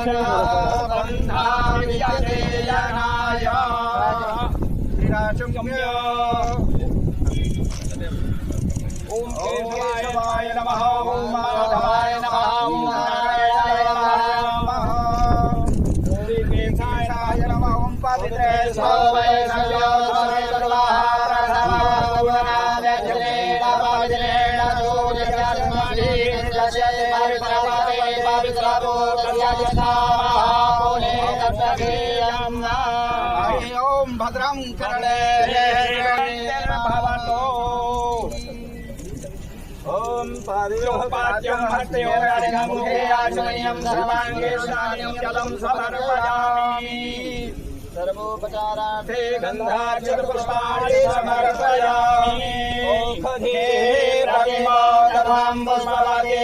ओम केशवाय नमः, ओम माधवाय नमः, ओम नारायणाय नमः, ओम केशवाय नमः, ओम पवित्रे सर्वे सर्वे ओम भद्रं करणे भवतो। ओम पाद्योपाद्यं हस्तयोर्मुखे आचमनीयं सर्वाङ्गे स्नानं जलं समर्पयामि। सर्वोपचारार्थे गन्धाक्षतपुष्पाणि समर्पयामि। ओखधे प्रतिमादं पुष्पवते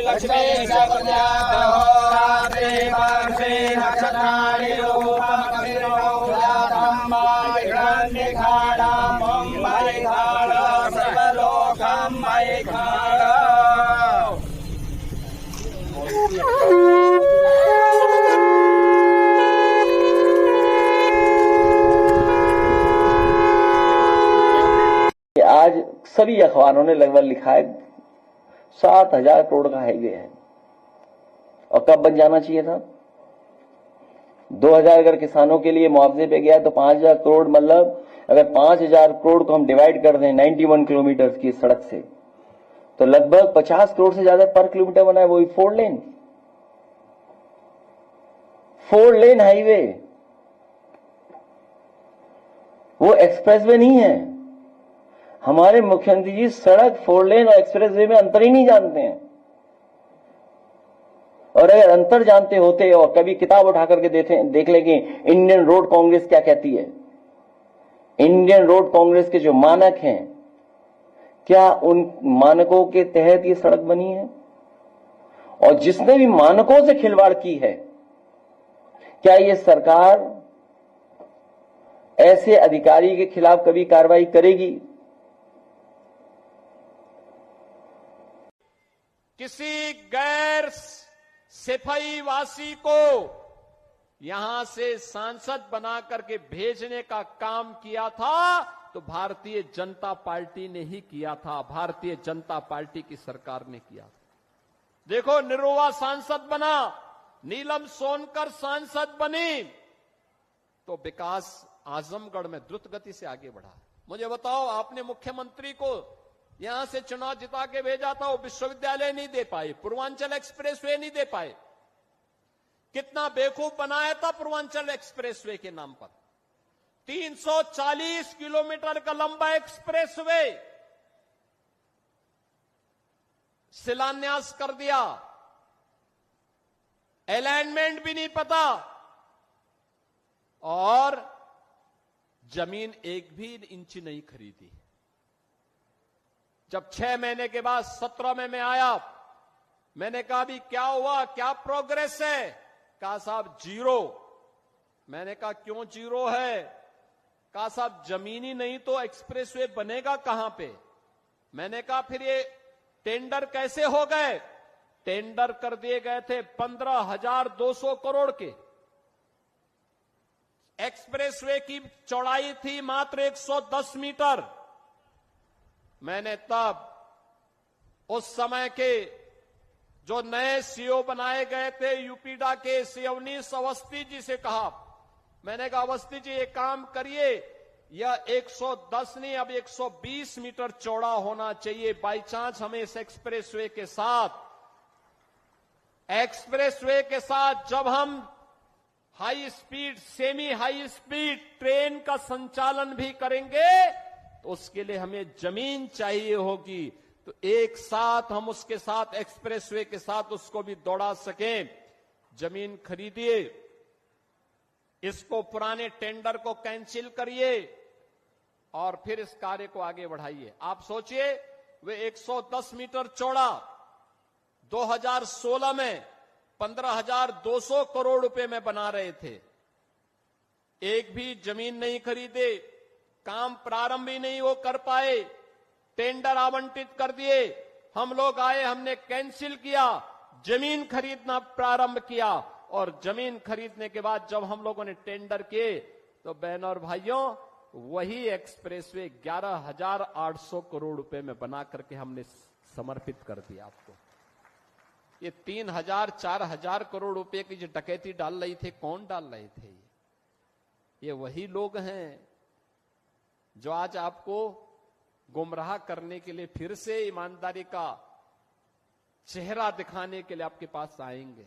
लक्ष्मी सत्यात्रे वर्षे नक्षत्राणि आज सभी अखबारों ने लगभग लिखा है 7,000 करोड़ का हाईवे है और कब बन जाना चाहिए था। 2,000 अगर किसानों के लिए मुआवजे पे गया तो 5,000 करोड़, मतलब अगर 5,000 करोड़ को हम डिवाइड कर दें 91 किलोमीटर की सड़क से तो लगभग 50 करोड़ से ज्यादा पर किलोमीटर बना है। वही 4 लेन हाईवे, वो एक्सप्रेसवे नहीं है। हमारे मुख्यमंत्री जी सड़क, 4 लेन और एक्सप्रेसवे में अंतर ही नहीं जानते हैं। और अगर अंतर जानते होते और कभी किताब उठा करके देख लेंगे इंडियन रोड कांग्रेस क्या कहती है। इंडियन रोड कांग्रेस के जो मानक हैं, क्या उन मानकों के तहत ये सड़क बनी है? और जिसने भी मानकों से खिलवाड़ की है, क्या ये सरकार ऐसे अधिकारी के खिलाफ कभी कार्रवाई करेगी? किसी गैर सिपाही वासी को यहां से सांसद बना करके भेजने का काम किया था तो भारतीय जनता पार्टी ने ही किया था, भारतीय जनता पार्टी की सरकार ने किया था। देखो, निरुवा सांसद बना, नीलम सोनकर सांसद बनी, तो विकास आजमगढ़ में द्रुत गति से आगे बढ़ा। मुझे बताओ, आपने मुख्यमंत्री को यहां से चुनाव जिता के भेजा था, वो विश्वविद्यालय नहीं दे पाए, पूर्वांचल एक्सप्रेसवे नहीं दे पाए। कितना बेवकूफ बनाया था पूर्वांचल एक्सप्रेसवे के नाम पर। 340 किलोमीटर का लंबा एक्सप्रेसवे शिलान्यास कर दिया, अलाइनमेंट भी नहीं पता और जमीन एक भी इंच नहीं खरीदी। जब 6 महीने के बाद 17 में मैं आया, मैंने कहा भी क्या हुआ, क्या प्रोग्रेस है? कहा साहब जीरो। मैंने कहा क्यों जीरो है? कहा साहब जमीन ही नहीं तो एक्सप्रेसवे बनेगा कहां पे? मैंने कहा फिर ये टेंडर कैसे हो गए? टेंडर कर दिए गए थे 15,200 करोड़ के। एक्सप्रेसवे की चौड़ाई थी मात्र 110 मीटर। मैंने तब उस समय के जो नए सीओ बनाए गए थे यूपीडा के, सिवनीश अवस्थी जी से कहा, मैंने कहा अवस्थी जी ये काम करिए, यह 110 नहीं अब 120 मीटर चौड़ा होना चाहिए। बाई चांस हमें इस एक्सप्रेसवे के साथ जब हम high speed, semi high speed train का संचालन भी करेंगे तो उसके लिए हमें जमीन चाहिए होगी। तो एक साथ हम उसके साथ एक्सप्रेसवे के साथ उसको भी दौड़ा सकें। जमीन खरीदिए, इसको पुराने टेंडर को कैंसिल करिए और फिर इस कार्य को आगे बढ़ाइए। आप सोचिए वे 110 मीटर चौड़ा 2016 में 15,200 करोड़ रुपए में बना रहे थे। एक भी जमीन नहीं खरीदे, काम प्रारंभ ही नहीं वो कर पाए, टेंडर आवंटित कर दिए। हम लोग आए, हमने कैंसिल किया, जमीन खरीदना प्रारंभ किया और जमीन खरीदने के बाद जब हम लोगों ने टेंडर किए तो बहनों और भाइयों वही एक्सप्रेसवे 11,800 करोड़ रुपए में बना करके हमने समर्पित कर दिया आपको। ये 3,000 4,000 करोड़ रुपए की जो डकैती डाल रही थे, कौन डाल रहे थे? ये वही लोग हैं जो आज आपको गुमराह करने के लिए फिर से ईमानदारी का चेहरा दिखाने के लिए आपके पास आएंगे।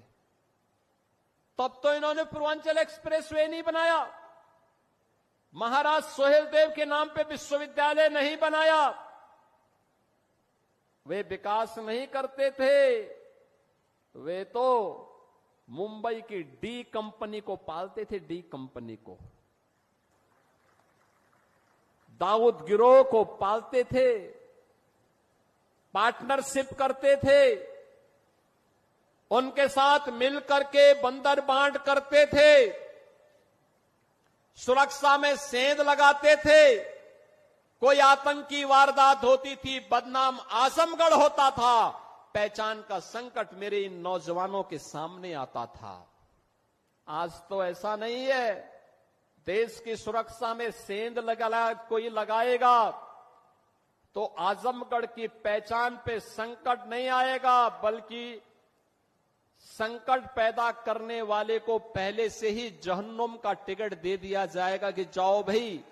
तब तो इन्होंने पूर्वांचल एक्सप्रेसवे नहीं बनाया, महाराज सोहेलदेव के नाम पे विश्वविद्यालय नहीं बनाया, वे विकास नहीं करते थे, वे तो मुंबई की डी कंपनी को पालते थे, डी कंपनी को, दाऊद गिरोह को पालते थे, पार्टनरशिप करते थे, उनके साथ मिलकर के बंदर बांट करते थे, सुरक्षा में सेंध लगाते थे। कोई आतंकी वारदात होती थी, बदनाम आजमगढ़ होता था, पहचान का संकट मेरे इन नौजवानों के सामने आता था। आज तो ऐसा नहीं है। देश की सुरक्षा में सेंध कोई लगाएगा तो आजमगढ़ की पहचान पे संकट नहीं आएगा, बल्कि संकट पैदा करने वाले को पहले से ही जहन्नुम का टिकट दे दिया जाएगा कि जाओ भाई,